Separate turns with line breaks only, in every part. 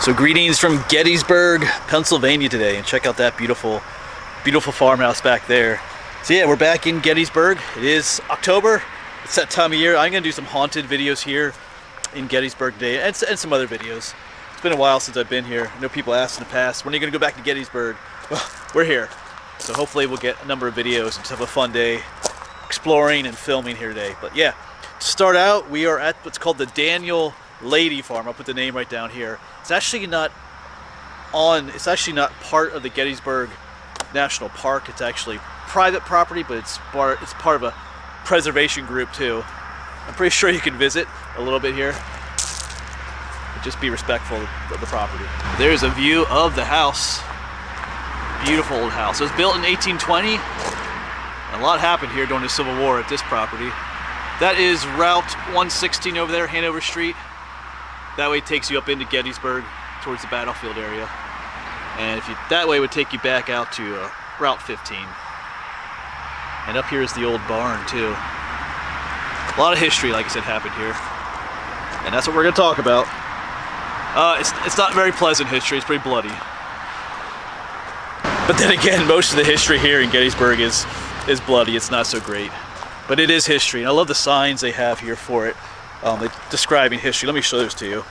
So greetings from Gettysburg, Pennsylvania today, and check out that beautiful farmhouse back there. So yeah, we're back in Gettysburg. It is October. It's that time of year. I'm gonna do some haunted videos here in Gettysburg today, and some other videos. It's been a while since I've been here. I know people asked in the past, when are you gonna go back to Gettysburg? Well, we're here. So hopefully we'll get a number of videos and just have a fun day exploring and filming here today. But yeah, to start out, we are at what's called the Daniel Lady Farm. I'll put the name right down here. It's actually not part of the Gettysburg National Park. It's actually private property, but it's part of a preservation group too. I'm pretty sure you can visit a little bit here, but just be respectful of the property. There's a view of the house. Beautiful old house. It was built in 1820. A lot happened here during the Civil War at this property. That is Route 116 over there, Hanover Street. That way it takes you up into Gettysburg towards the battlefield area. And that way would take you back out to Route 15. And up here is the old barn too. A lot of history, like I said, happened here. And that's what we're gonna talk about. It's not very pleasant history, it's pretty bloody. But then again, most of the history here in Gettysburg is bloody. It's not so great. But it is history, and I love the signs they have here for it. Describing history. Let me show those to you.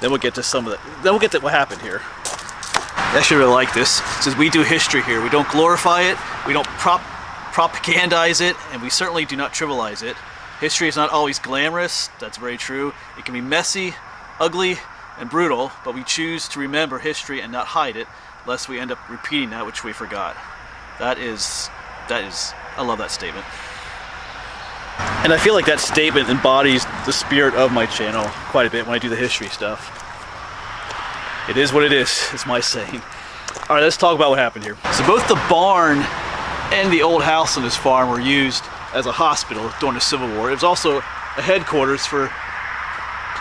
Then we'll get to then we'll get to what happened here. I actually really like this. It says we do history here. We don't glorify it, we don't propagandize it, and we certainly do not trivialize it. History is not always glamorous, that's very true. It can be messy, ugly, and brutal, but we choose to remember history and not hide it, lest we end up repeating that which we forgot. That is, I love that statement. And I feel like that statement embodies the spirit of my channel quite a bit when I do the history stuff. It is what it is my saying. All right, let's talk about what happened here. So both the barn and the old house on this farm were used as a hospital during the Civil War. It was also a headquarters for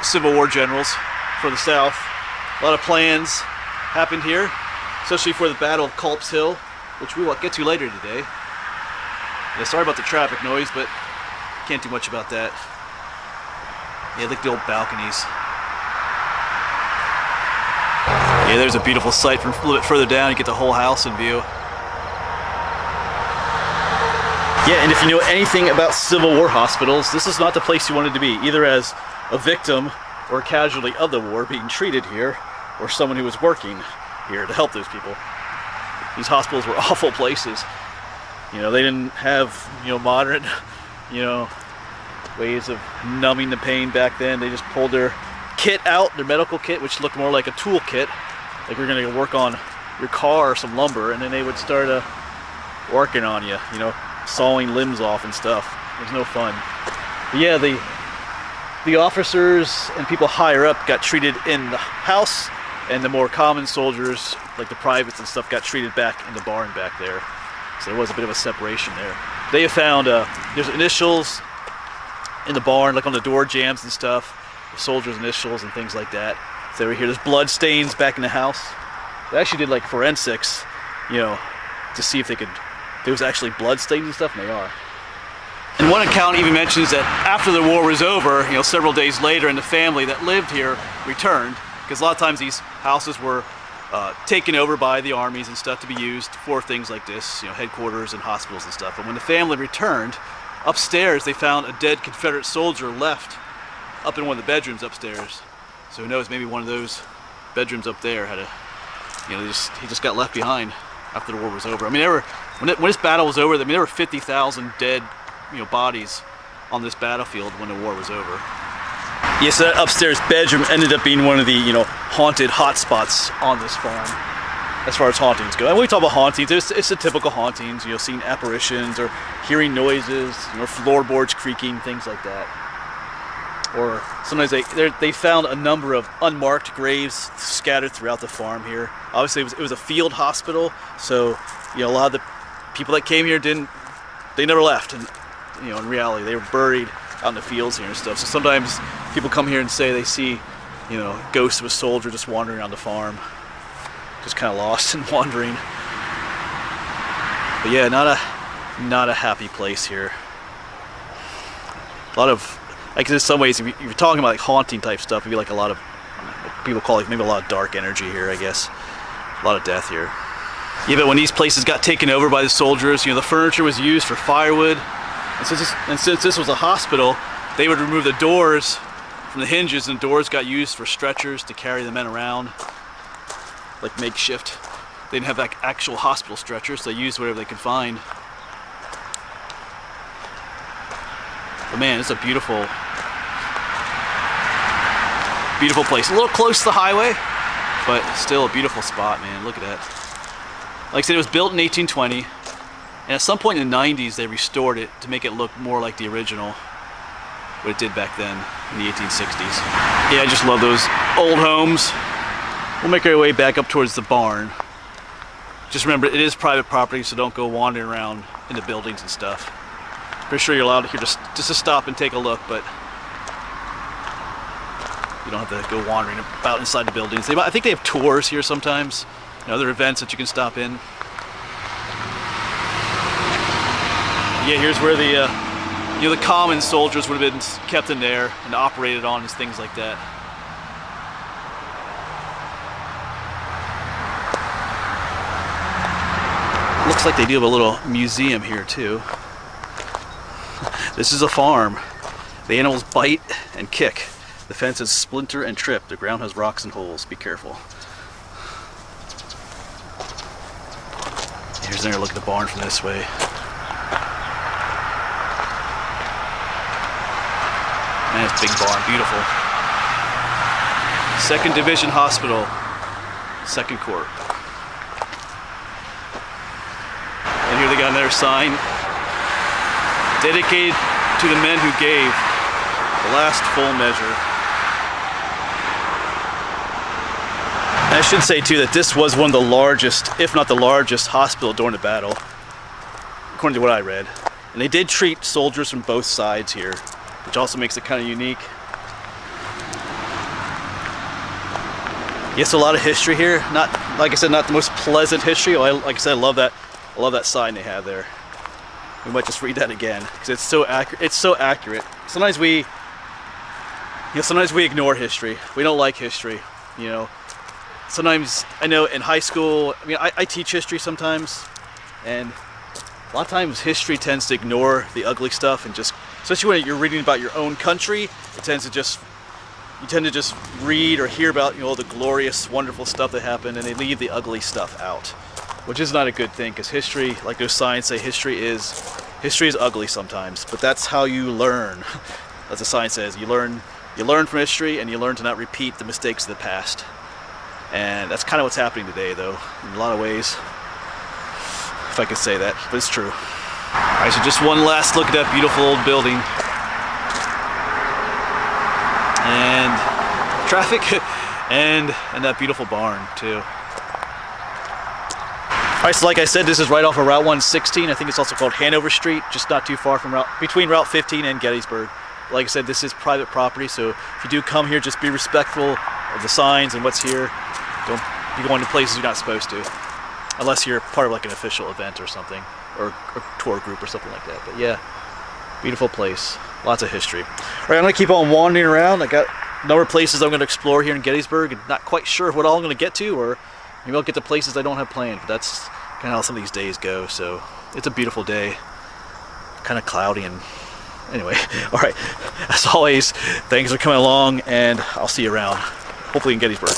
Civil War generals for the South. A lot of plans happened here, especially for the Battle of Culp's Hill, which we will get to later today. Yeah, sorry about the traffic noise, but can't do much about that. Yeah, like the old balconies. Yeah, there's a beautiful sight from a little bit further down. You get the whole house in view. Yeah, and if you know anything about Civil War hospitals, this is not the place you wanted to be, either as a victim or a casualty of the war being treated here, or someone who was working here to help those people. These hospitals were awful places. You know, they didn't have, modern, ways of numbing the pain back then. They just pulled their kit out, their medical kit, which looked more like a tool kit, like we're gonna work on your car or some lumber, and then they would start working on you, sawing limbs off and stuff. It was no fun. But yeah, the officers and people higher up got treated in the house, and the more common soldiers, like the privates and stuff, got treated back in the barn back there. So there was a bit of a separation there. They have found there's initials in the barn, like on the door jambs and stuff, the soldiers' initials and things like that. So they were here. There's blood stains back in the house. They actually did like forensics, to see if there was actually blood stains and stuff, and they are. And one account even mentions that after the war was over, several days later, and the family that lived here returned, because a lot of times these houses were taken over by the armies and stuff to be used for things like this, headquarters and hospitals and stuff. And when the family returned, upstairs they found a dead Confederate soldier left up in one of the bedrooms upstairs. So who knows, maybe one of those bedrooms up there had he just got left behind after the war was over. I mean, when this battle was over, there were 50,000 dead, bodies on this battlefield when the war was over. Yeah, so that upstairs bedroom ended up being one of the, haunted hotspots on this farm, as far as hauntings go. And when we talk about hauntings, it's the typical hauntings, seeing apparitions or hearing noises, floorboards creaking, things like that. Or sometimes they found a number of unmarked graves scattered throughout the farm here. Obviously, it was a field hospital, so a lot of the people that came here they never left, and in reality, they were buried out in the fields here and stuff. So sometimes people come here and say they see, ghosts of a soldier just wandering around the farm, just kind of lost and wandering. But yeah, not a happy place here. A lot of, I guess in some ways, if you're talking about like haunting type stuff, it'd be like a lot of people call it maybe a lot of dark energy here, I guess. A lot of death here. Yeah, but when these places got taken over by the soldiers, you know, the furniture was used for firewood. And since this was a hospital, they would remove the doors from the hinges, and doors got used for stretchers to carry the men around, like makeshift. They didn't have like actual hospital stretchers, so they used whatever they could find. But man, it's a beautiful, beautiful place. A little close to the highway, but still a beautiful spot, man. Look at that. Like I said, it was built in 1820, and at some point in the 90s, they restored it to make it look more like the original, what it did back then in the 1860s. Yeah, I just love those old homes. We'll make our way back up towards the barn. Just remember, it is private property, so don't go wandering around in the buildings and stuff. Pretty sure you're allowed here just to stop and take a look, but you don't have to go wandering about inside the buildings. I think they have tours here sometimes, and other events that you can stop in. Yeah, here's where the you know, the common soldiers would have been kept in there and operated on and things like that. Looks like they do have a little museum here too. This is a farm. The animals bite and kick. The fences splinter and trip. The ground has rocks and holes. Be careful. Here's another look at the barn from this way. Man, it's a big barn. Beautiful. 2nd Division Hospital. 2nd Corps. And here they got another sign. Dedicated to the men who gave the last full measure. And I should say too that this was one of the largest, if not the largest, hospital during the battle, according to what I read. And they did treat soldiers from both sides here, which also makes it kind of unique. Yes, a lot of history here. Not, like I said, not the most pleasant history. Like I said, I love that sign they have there. We might just read that again because it's so accurate. It's so accurate. Sometimes we ignore history. We don't like history. You know, sometimes I know in high school. I mean, I teach history sometimes, and a lot of times history tends to ignore the ugly stuff and just, especially when you're reading about your own country, you tend to just read or hear about, you know, the glorious, wonderful stuff that happened, and they leave the ugly stuff out, which is not a good thing, because history, like those signs say, history is ugly sometimes, but that's how you learn. As the sign says, you learn from history, and you learn to not repeat the mistakes of the past. And that's kind of what's happening today, though, in a lot of ways, if I could say that, but it's true. All right, so just one last look at that beautiful old building. And traffic, and that beautiful barn, too. Alright, so like I said, this is right off of Route 116. I think it's also called Hanover Street, just not too far from between Route 15 and Gettysburg. Like I said, this is private property, so if you do come here, just be respectful of the signs and what's here. Don't be going to places you're not supposed to, unless you're part of like an official event or something, or a tour group or something like that. But yeah, beautiful place, lots of history. Alright, I'm going to keep on wandering around. I got a number of places I'm going to explore here in Gettysburg, and not quite sure what all I'm going to get to, or maybe I'll get to places I don't have planned, but that's kind of how some of these days go. So it's a beautiful day, kind of cloudy, and anyway, all right, as always, thanks for coming along, and I'll see you around, hopefully in Gettysburg.